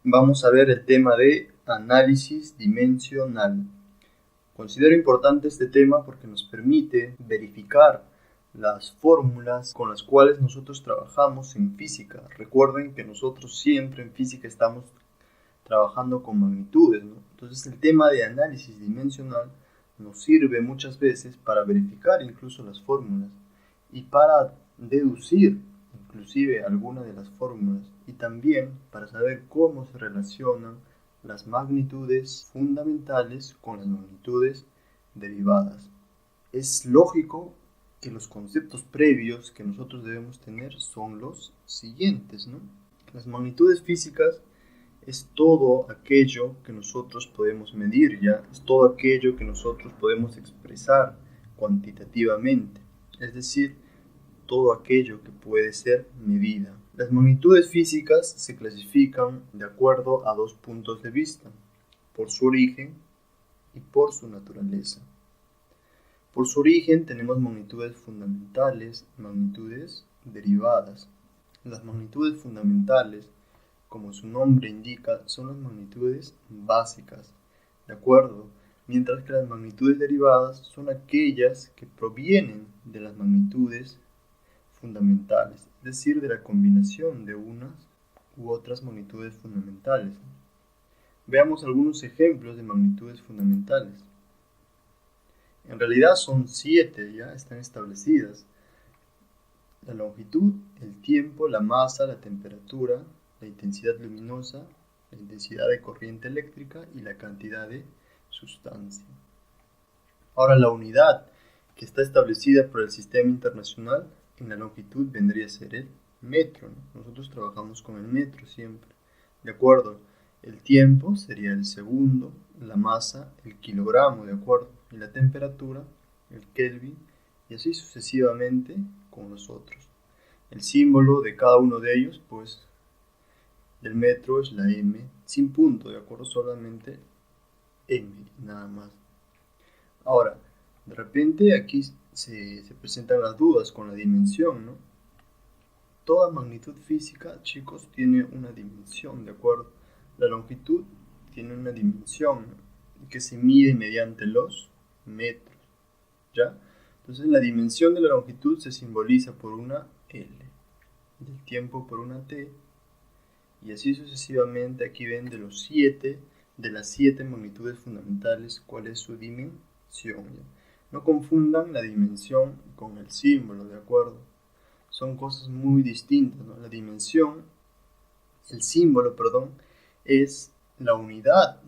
vamos a ver el tema de análisis dimensional. Considero importante este tema porque nos permite verificar las fórmulas con las cuales nosotros trabajamos en física. Recuerden que nosotros siempre en física estamos trabajando con magnitudes, ¿no? Entonces el tema de análisis dimensional nos sirve muchas veces para verificar incluso las fórmulas y para deducir inclusive algunas de las fórmulas y también para saber cómo se relacionan las magnitudes fundamentales con las magnitudes derivadas. Es lógico que los conceptos previos que nosotros debemos tener son los siguientes, ¿no? Las magnitudes físicas es todo aquello que nosotros podemos medir, ya es todo aquello que nosotros podemos expresar cuantitativamente, es decir, todo aquello que puede ser medida. Las magnitudes físicas se clasifican de acuerdo a dos puntos de vista, por su origen y por su naturaleza. Por su origen tenemos magnitudes fundamentales y magnitudes derivadas. Las magnitudes fundamentales, como su nombre indica, son las magnitudes básicas, ¿de acuerdo? Mientras que las magnitudes derivadas son aquellas que provienen de las magnitudes fundamentales, es decir, de la combinación de unas u otras magnitudes fundamentales. Veamos algunos ejemplos de magnitudes fundamentales. En realidad son 7, ya están establecidas. La longitud, el tiempo, la masa, la temperatura, la intensidad luminosa, la intensidad de corriente eléctrica y la cantidad de sustancia. Ahora la unidad que está establecida por el sistema internacional en la longitud vendría a ser el metro, ¿no? Nosotros trabajamos con el metro siempre, ¿de acuerdo? El tiempo sería el segundo, la masa, el kilogramo, ¿de acuerdo? Y la temperatura, el Kelvin, y así sucesivamente con los otros. El símbolo de cada uno de ellos, pues, del metro es la M, sin punto, ¿de acuerdo? Solamente M, nada más. Ahora, de repente aquí se presentan las dudas con la dimensión, ¿no? Toda magnitud física, chicos, tiene una dimensión, ¿de acuerdo? La longitud tiene una dimensión que se mide mediante los metros, ¿ya? Entonces la dimensión de la longitud se simboliza por una L, del tiempo por una T, y así sucesivamente. Aquí ven de las 7 magnitudes fundamentales cuál es su dimensión, ¿ya? No confundan la dimensión con el símbolo, ¿de acuerdo? Son cosas muy distintas, ¿no? La dimensión, el símbolo, perdón, es la unidad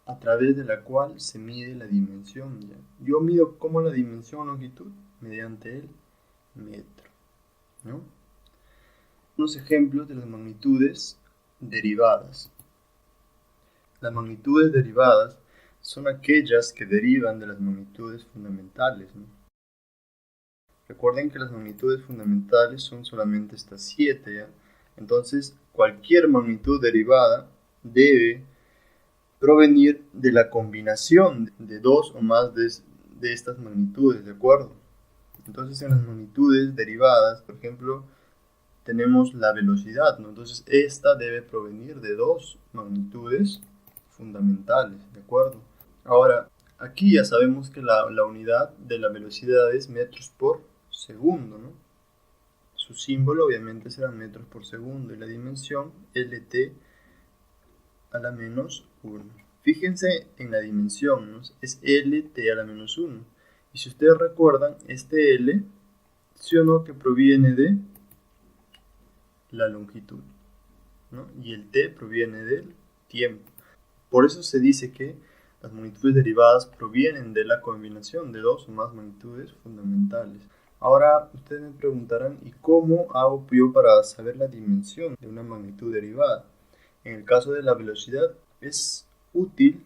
a través de la cual se mide la dimensión, ¿ya? Yo mido como la dimensión longitud mediante el metro, ¿no? Unos ejemplos de las magnitudes derivadas. Las magnitudes derivadas son aquellas que derivan de las magnitudes fundamentales, ¿no? Recuerden que las magnitudes fundamentales son solamente estas 7, ¿ya? Entonces, cualquier magnitud derivada debe provenir de la combinación de dos o más de estas magnitudes, ¿de acuerdo? Entonces, en las magnitudes derivadas, por ejemplo, tenemos la velocidad, ¿no? Entonces, esta debe provenir de dos magnitudes fundamentales, ¿de acuerdo? Ahora, aquí ya sabemos que la unidad de la velocidad es metros por segundo, ¿no? Su símbolo obviamente será metros por segundo y la dimensión LT a la menos 1. Fíjense en la dimensión, ¿no? Es LT a la menos 1. Y si ustedes recuerdan, este L, sí o no, que proviene de la longitud, ¿no? Y el T proviene del tiempo. Por eso se dice que las magnitudes derivadas provienen de la combinación de dos o más magnitudes fundamentales. Ahora ustedes me preguntarán, ¿y cómo hago yo para saber la dimensión de una magnitud derivada? En el caso de la velocidad es útil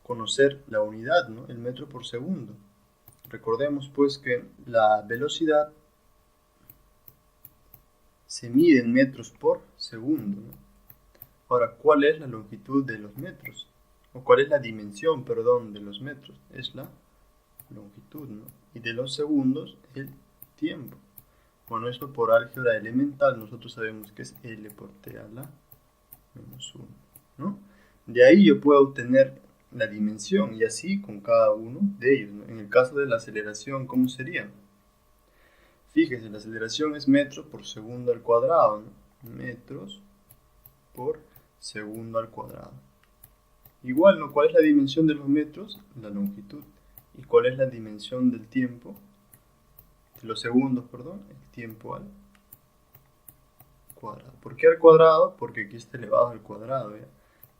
conocer la unidad, ¿no? El metro por segundo. Recordemos pues que la velocidad se mide en metros por segundo, ¿no? Ahora, ¿cuál es la longitud de los metros? ¿O cuál es la dimensión, perdón, de los metros? Es la longitud, ¿no? Y de los segundos, el tiempo. Bueno, esto por álgebra elemental nosotros sabemos que es L por T a la menos 1, ¿no? De ahí yo puedo obtener la dimensión y así con cada uno de ellos, ¿no? En el caso de la aceleración, ¿cómo sería? Fíjense, la aceleración es metros por segundo al cuadrado, ¿no? Metros por segundo al cuadrado. Igual, ¿no? ¿Cuál es la dimensión de los metros? La longitud. ¿Y cuál es la dimensión del tiempo? De los segundos, perdón, el tiempo al cuadrado. ¿Por qué al cuadrado? Porque aquí está elevado al cuadrado, ¿ya?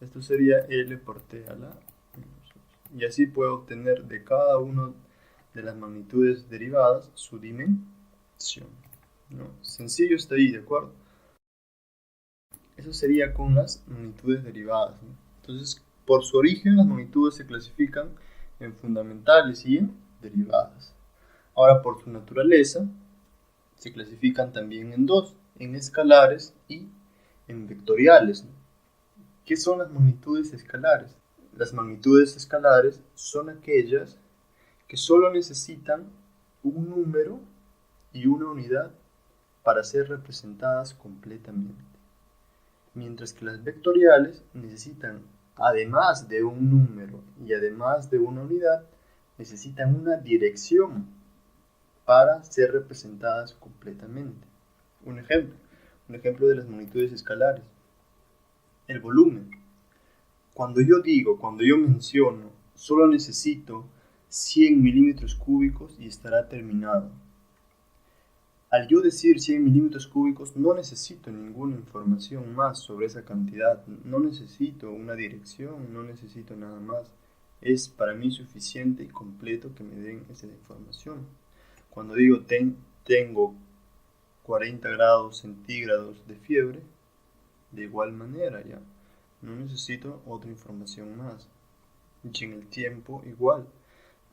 Esto sería L por T a la menos 8. Y así puedo obtener de cada una de las magnitudes derivadas su dimensión, ¿no? Sencillo está ahí, ¿de acuerdo? Eso sería con las magnitudes derivadas, ¿no? Entonces, por su origen, las magnitudes se clasifican en fundamentales y en derivadas. Ahora, por su naturaleza, se clasifican también en dos, en escalares y en vectoriales, ¿no? ¿Qué son las magnitudes escalares? Las magnitudes escalares son aquellas que solo necesitan un número y una unidad para ser representadas completamente, mientras que las vectoriales necesitan, además de un número y además de una unidad, necesitan una dirección para ser representadas completamente. Un ejemplo de las magnitudes escalares, el volumen. Cuando yo menciono, solo necesito 100 milímetros cúbicos y estará terminado. Al yo decir 100 milímetros cúbicos, no necesito ninguna información más sobre esa cantidad, no necesito una dirección, no necesito nada más. Es para mí suficiente y completo que me den esa información. Cuando digo tengo 40 grados centígrados de fiebre, de igual manera ya, no necesito otra información más. Y en el tiempo igual.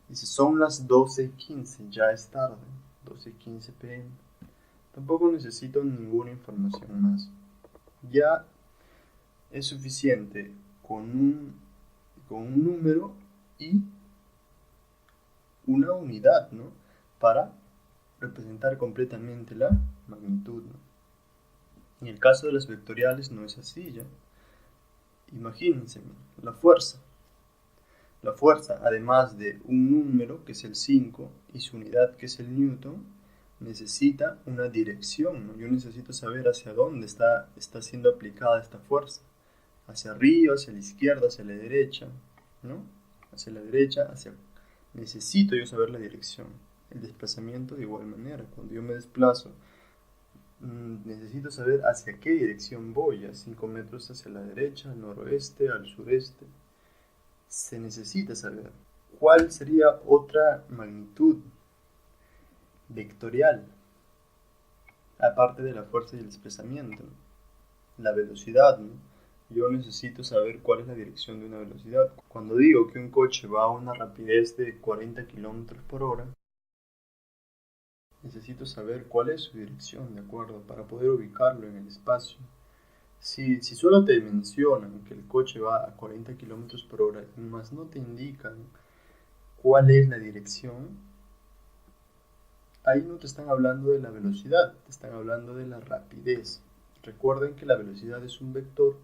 Dice, son las 12:15, ya es tarde, 12:15 p.m. Tampoco necesito ninguna información más. Ya es suficiente con un número y una unidad, ¿no? Para representar completamente la magnitud, ¿no? En el caso de las vectoriales no es así, ¿ya? Imagínense, la fuerza. La fuerza, además de un número, que es el 5, y su unidad, que es el newton, necesita una dirección, ¿no? Yo necesito saber hacia dónde está siendo aplicada esta fuerza. Hacia arriba, hacia la izquierda, hacia la derecha, ¿no? Hacia la derecha, hacia... Necesito yo saber la dirección. El desplazamiento de igual manera. Cuando yo me desplazo, necesito saber hacia qué dirección voy. A 5 metros hacia la derecha, al noroeste, al sureste. Se necesita saber. ¿Cuál sería otra magnitud vectorial? Aparte de la fuerza y el desplazamiento, ¿no? La velocidad, ¿no? Yo necesito saber cuál es la dirección de una velocidad. Cuando digo que un coche va a una rapidez de 40 km por hora, necesito saber cuál es su dirección, ¿de acuerdo? Para poder ubicarlo en el espacio. Si solo te mencionan que el coche va a 40 km por hora, más no te indican cuál es la dirección, ahí no te están hablando de la velocidad, te están hablando de la rapidez. Recuerden que la velocidad es un vector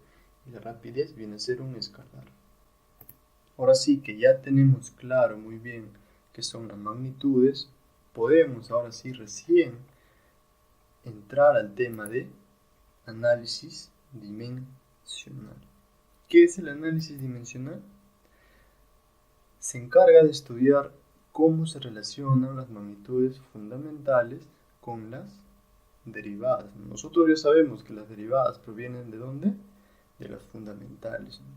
y la rapidez viene a ser un escalar. Ahora sí que ya tenemos claro muy bien qué son las magnitudes, podemos ahora sí recién entrar al tema de análisis dimensional. ¿Qué es el análisis dimensional? Se encarga de estudiar cómo se relacionan las magnitudes fundamentales con las derivadas. Nosotros ya sabemos que las derivadas provienen ¿de dónde? De las fundamentales, ¿no?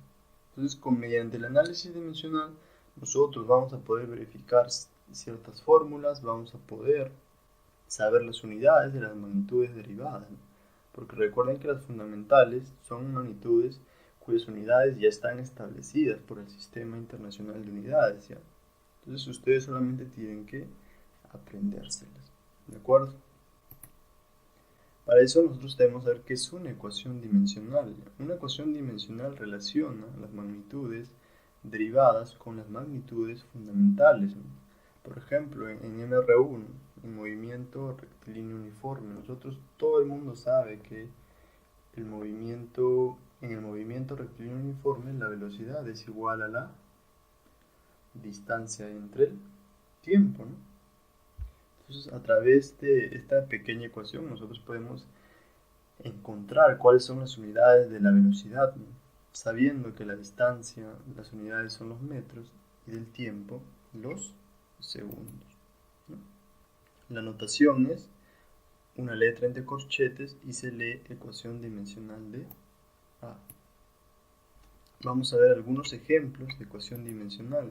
Entonces, mediante el análisis dimensional, nosotros vamos a poder verificar ciertas fórmulas, vamos a poder saber las unidades de las magnitudes derivadas, ¿no? Porque recuerden que las fundamentales son magnitudes cuyas unidades ya están establecidas por el Sistema Internacional de Unidades, ¿ya? Entonces ustedes solamente tienen que aprendérselas, ¿de acuerdo? Para eso nosotros debemos saber qué es una ecuación dimensional. Una ecuación dimensional relaciona las magnitudes derivadas con las magnitudes fundamentales, ¿no? Por ejemplo, en MR1, en movimiento rectilíneo uniforme, todo el mundo sabe que en el movimiento movimiento rectilíneo uniforme, la velocidad es igual a la distancia entre el tiempo, ¿no? Entonces, a través de esta pequeña ecuación, nosotros podemos encontrar cuáles son las unidades de la velocidad, ¿no? Sabiendo que la distancia, las unidades son los metros, y del tiempo, los segundos, ¿no? La notación es una letra entre corchetes y se lee ecuación dimensional de A. Vamos a ver algunos ejemplos de ecuación dimensional.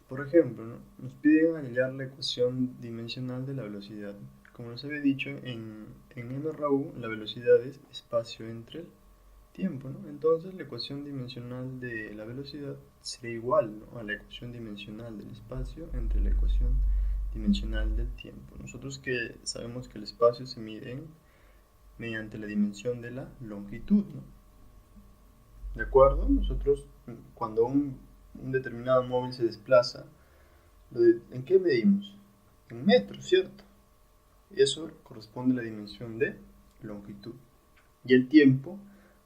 Por ejemplo, ¿no? Nos piden hallar la ecuación dimensional de la velocidad. Como les había dicho, en MRU la velocidad es espacio entre el tiempo, ¿no? Entonces la ecuación dimensional de la velocidad sería igual, ¿no?, a la ecuación dimensional del espacio entre la ecuación dimensional del tiempo. Nosotros que sabemos que el espacio se mide mediante la dimensión de la longitud, ¿no? ¿De acuerdo? Nosotros cuando un determinado móvil se desplaza, ¿en qué medimos? En metros, ¿cierto? Y eso corresponde a la dimensión de longitud. Y el tiempo,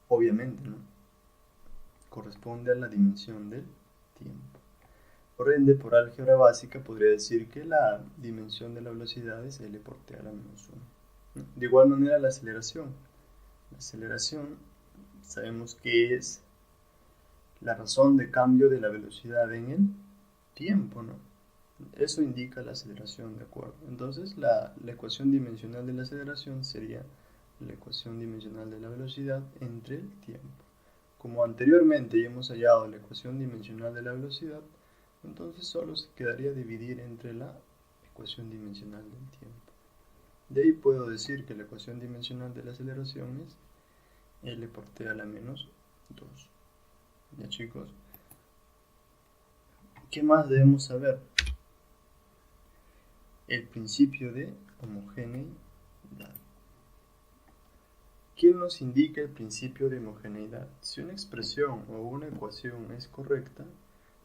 obviamente, ¿no?, corresponde a la dimensión del tiempo. Por ende, por álgebra básica, podría decir que la dimensión de la velocidad es L por T a la menos 1. ¿No? De igual manera, la aceleración. La aceleración, sabemos que es la razón de cambio de la velocidad en el tiempo, ¿no? Eso indica la aceleración, ¿de acuerdo? Entonces, la ecuación dimensional de la aceleración sería la ecuación dimensional de la velocidad entre el tiempo. Como anteriormente ya hemos hallado la ecuación dimensional de la velocidad, entonces solo se quedaría dividir entre la ecuación dimensional del tiempo. De ahí puedo decir que la ecuación dimensional de la aceleración es L por T a la menos 2. ¿Ya, chicos? ¿Qué más debemos saber? El principio de homogeneidad. ¿Quién nos indica el principio de homogeneidad? Si una expresión o una ecuación es correcta,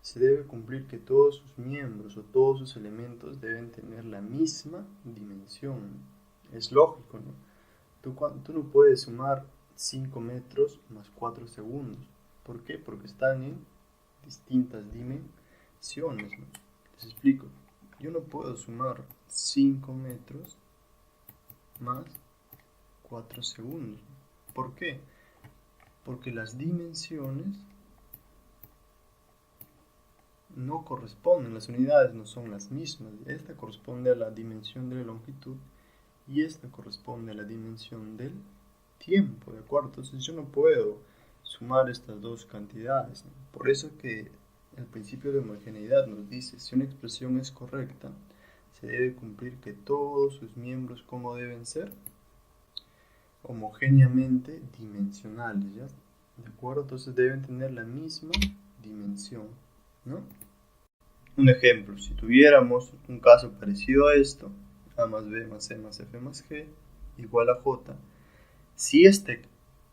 se debe cumplir que todos sus miembros o todos sus elementos deben tener la misma dimensión. Es lógico, ¿no? Tú no puedes sumar 5 metros más 4 segundos. ¿Por qué? Porque están en distintas dimensiones, ¿no? Les explico. Yo no puedo sumar 5 metros más 4 segundos. ¿Por qué? Porque las dimensiones no corresponden, las unidades no son las mismas. Esta corresponde a la dimensión de la longitud y esta corresponde a la dimensión del tiempo, ¿de acuerdo? Entonces yo no puedo sumar estas dos cantidades, ¿no? Por eso que el principio de homogeneidad nos dice, si una expresión es correcta, se debe cumplir que todos sus miembros, ¿cómo deben ser? Homogéneamente dimensionales, ¿ya? ¿De acuerdo? Entonces deben tener la misma dimensión, ¿no? Un ejemplo, si tuviéramos un caso parecido a esto, A más B más C más F más G igual a J, si esta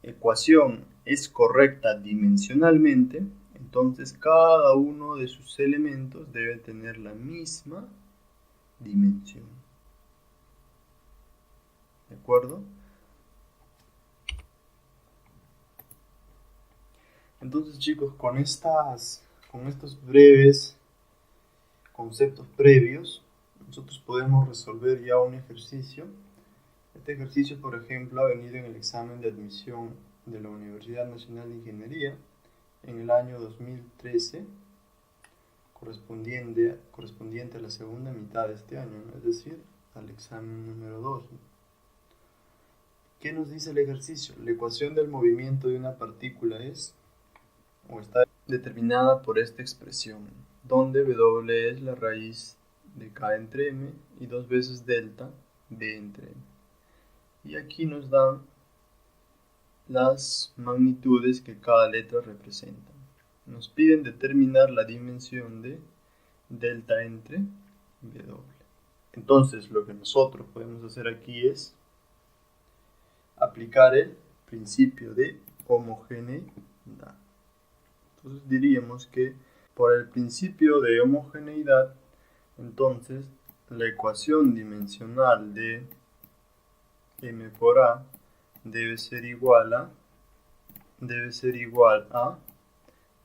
ecuación es correcta dimensionalmente, entonces cada uno de sus elementos debe tener la misma dimensión. ¿De acuerdo? Entonces, chicos, con estos breves conceptos previos, nosotros podemos resolver ya un ejercicio. Este ejercicio, por ejemplo, ha venido en el examen de admisión de la Universidad Nacional de Ingeniería en el año 2013, correspondiente a la segunda mitad de este año, ¿no? Es decir, al examen número 2. ¿Qué nos dice el ejercicio? La ecuación del movimiento de una partícula es, o está determinada por esta expresión, donde W es la raíz de K entre M y 2 veces delta B entre M. Y aquí nos dan las magnitudes que cada letra representa. Nos piden determinar la dimensión de delta entre W. Entonces lo que nosotros podemos hacer aquí es aplicar el principio de homogeneidad. Entonces diríamos que por el principio de homogeneidad, entonces la ecuación dimensional de M por A debe ser igual a debe ser igual a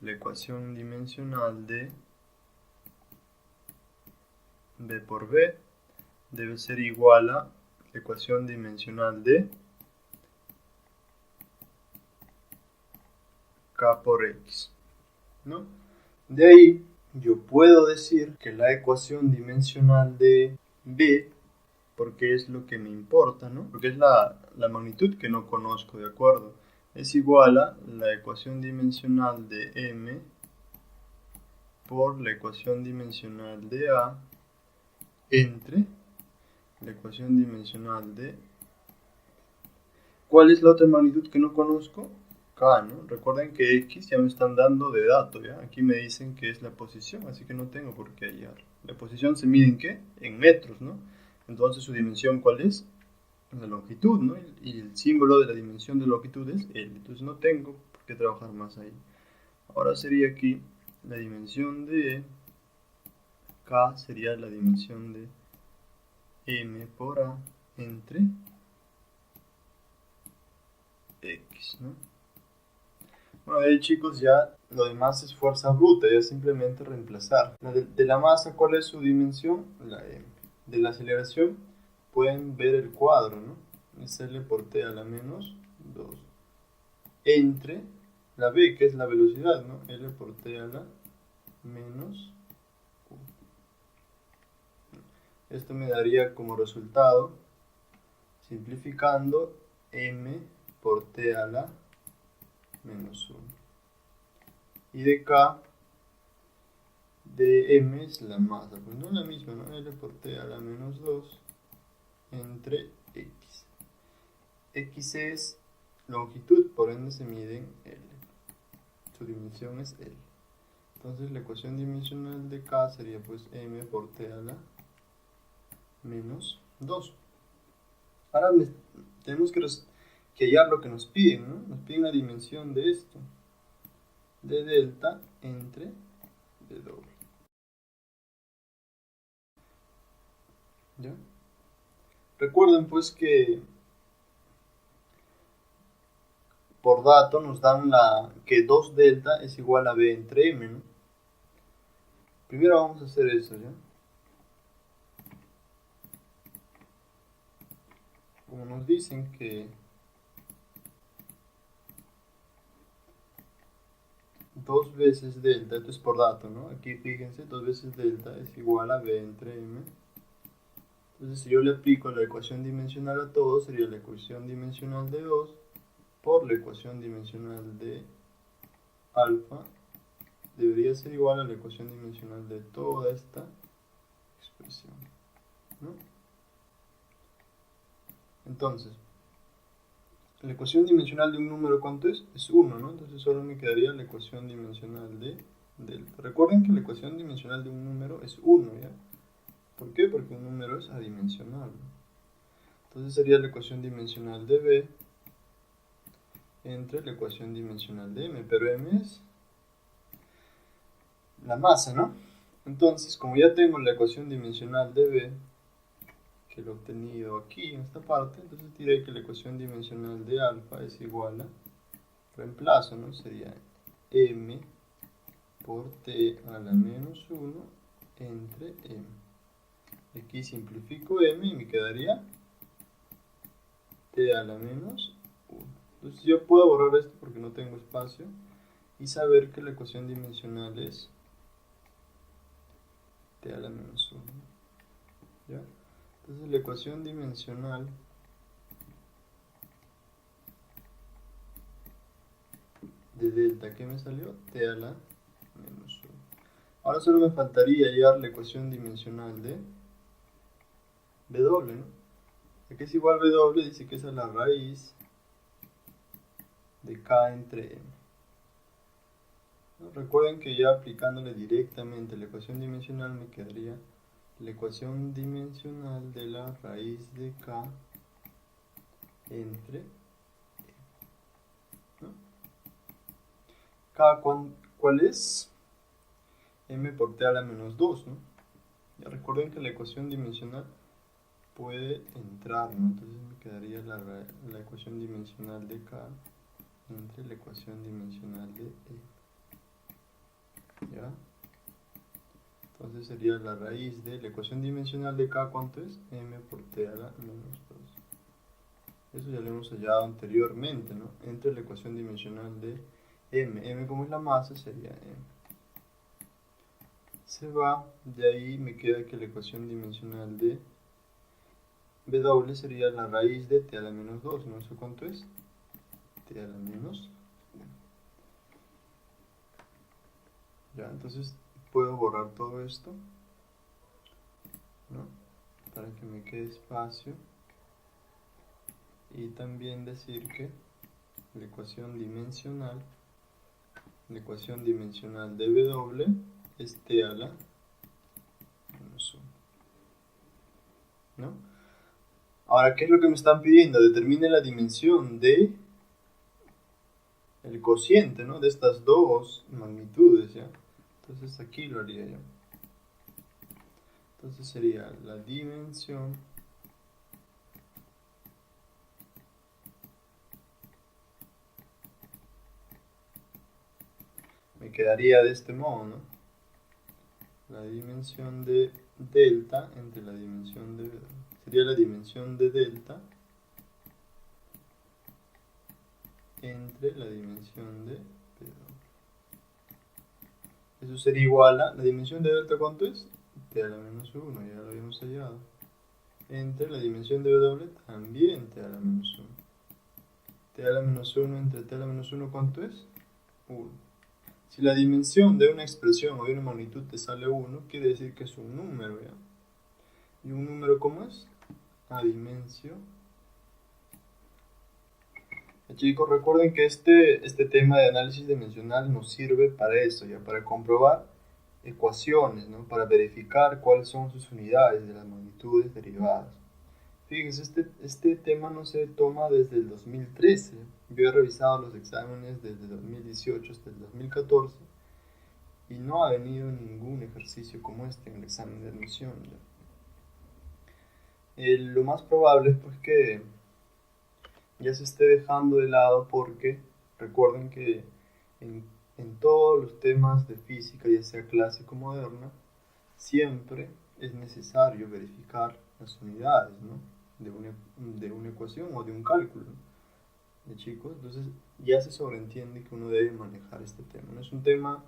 la ecuación dimensional de b por b debe ser igual a la ecuación dimensional de k por x, ¿no? De ahí yo puedo decir que la ecuación dimensional de b, porque es lo que me importa, ¿no? Porque es la magnitud que no conozco, ¿de acuerdo? Es igual a la ecuación dimensional de m por la ecuación dimensional de a entre la ecuación dimensional de... ¿Cuál es la otra magnitud que no conozco? K, ¿no? Recuerden que x ya me están dando de dato, ¿ya? Aquí me dicen que es la posición, así que no tengo por qué hallar. La posición se mide en ¿qué? En metros, ¿no? Entonces su dimensión, ¿cuál es? La longitud, ¿no? Y el símbolo de la dimensión de longitud es L. Entonces no tengo por qué trabajar más ahí. Ahora sería aquí la dimensión de K sería la dimensión de M por A entre X, ¿no? Bueno, de ahí chicos ya lo demás es fuerza bruta, ya simplemente reemplazar. De la masa, ¿cuál es su dimensión? La M. De la aceleración pueden ver el cuadro, ¿no? Es L por T a la menos 2 entre la B, que es la velocidad, ¿no? L por T a la menos 1. Esto me daría como resultado, simplificando, M por T a la menos 1. Y de K, de M es la masa, pues no es la misma, ¿no? L por T a la menos 2 entre X. X es longitud, por ende se mide en L. Su dimensión es L. Entonces la ecuación dimensional de K sería pues M por T a la menos 2. Ahora tenemos que hallar lo que nos piden, ¿no? Nos piden la dimensión de esto, de delta entre W. ¿Ya? Recuerden pues que por dato nos dan que 2 delta es igual a B entre M, ¿no? Primero vamos a hacer eso, ¿ya? Como nos dicen que 2 veces delta, esto es por dato, ¿no? Aquí fíjense, 2 veces delta es igual a B entre M. Entonces si yo le aplico la ecuación dimensional a todo, sería la ecuación dimensional de 2 por la ecuación dimensional de alfa debería ser igual a la ecuación dimensional de toda esta expresión, ¿no? Entonces, la ecuación dimensional de un número, ¿cuánto es? Es 1, ¿no? Entonces solo me quedaría la ecuación dimensional de delta. Recuerden que la ecuación dimensional de un número es 1, ¿ya? ¿Por qué? Porque un número es adimensional, ¿no? Entonces sería la ecuación dimensional de B entre la ecuación dimensional de M, pero M es la masa, ¿no? Entonces, como ya tengo la ecuación dimensional de B, que lo he obtenido aquí en esta parte, entonces diré que la ecuación dimensional de alfa es igual a, reemplazo, ¿no? Sería M por T a la menos 1 entre M. Aquí simplifico M y me quedaría T a la menos 1. Entonces yo puedo borrar esto porque no tengo espacio y saber que la ecuación dimensional es T a la menos 1. ¿Ya? Entonces la ecuación dimensional de delta que me salió, T a la menos 1. Ahora solo me faltaría hallar la ecuación dimensional de W, ¿no? Aquí es igual a W, dice que esa es la raíz de K entre M. ¿No? Recuerden que ya aplicándole directamente la ecuación dimensional me quedaría la ecuación dimensional de la raíz de K entre M, ¿no? K, ¿cuál es? M por T a la menos 2, ¿no? Ya recuerden que la ecuación dimensional puede entrar, ¿no? Entonces me quedaría la ecuación dimensional de K entre la ecuación dimensional de M. ¿Ya? Entonces sería la raíz de la ecuación dimensional de K, ¿cuánto es? M por T a la menos 2. Eso ya lo hemos hallado anteriormente, ¿no? Entre la ecuación dimensional de M. M como es la masa sería M. Se va, de ahí me queda que la ecuación dimensional de W sería la raíz de T a la menos 2, ¿no? ¿Eso cuánto es? T a la menos 1. Ya, entonces puedo borrar todo esto, ¿no? Para que me quede espacio. Y también decir que la ecuación dimensional de W es T a la menos 1, ¿no? Ahora, ¿qué es lo que me están pidiendo? Determine la dimensión de el cociente, ¿no? De estas dos magnitudes, ¿ya? Entonces aquí lo haría yo. Entonces sería la dimensión me quedaría de este modo, ¿no? La dimensión de delta entre la dimensión de sería la dimensión de delta entre la dimensión de W. Eso sería igual a la dimensión de delta, ¿cuánto es? T a la menos 1, ya lo habíamos hallado. Entre la dimensión de W también T a la menos 1. T a la menos 1 entre T a la menos 1, ¿cuánto es? 1. Si la dimensión de una expresión o de una magnitud te sale 1, quiere decir que es un número, ¿ya? ¿Y un número cómo es? Adimensional. Chicos, recuerden que este tema de análisis dimensional nos sirve para eso, ¿ya? Para comprobar ecuaciones, ¿no? Para verificar cuáles son sus unidades de las magnitudes derivadas. Fíjense, este tema no se toma desde el 2013. Yo he revisado los exámenes desde el 2018 hasta el 2014 y no ha venido ningún ejercicio como este en el examen de admisión. Lo más probable es pues que ya se esté dejando de lado porque recuerden que en todos los temas de física, ya sea clásica o moderna, siempre es necesario verificar las unidades, ¿no? de una ecuación o de un cálculo, ¿no? Chicos, entonces ya se sobreentiende que uno debe manejar este tema, ¿no? Es un tema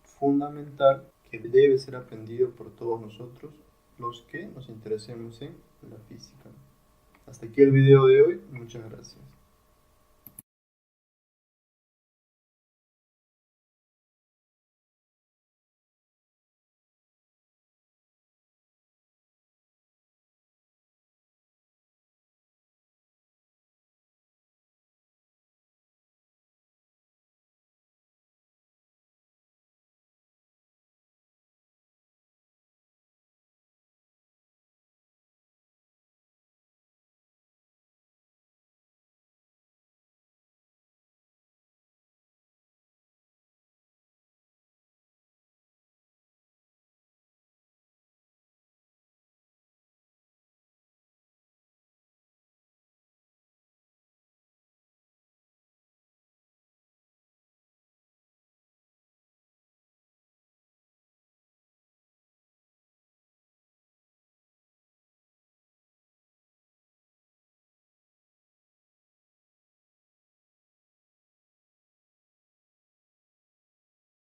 fundamental que debe ser aprendido por todos nosotros los que nos interesemos en la física, ¿no? Hasta aquí el video de hoy, muchas gracias.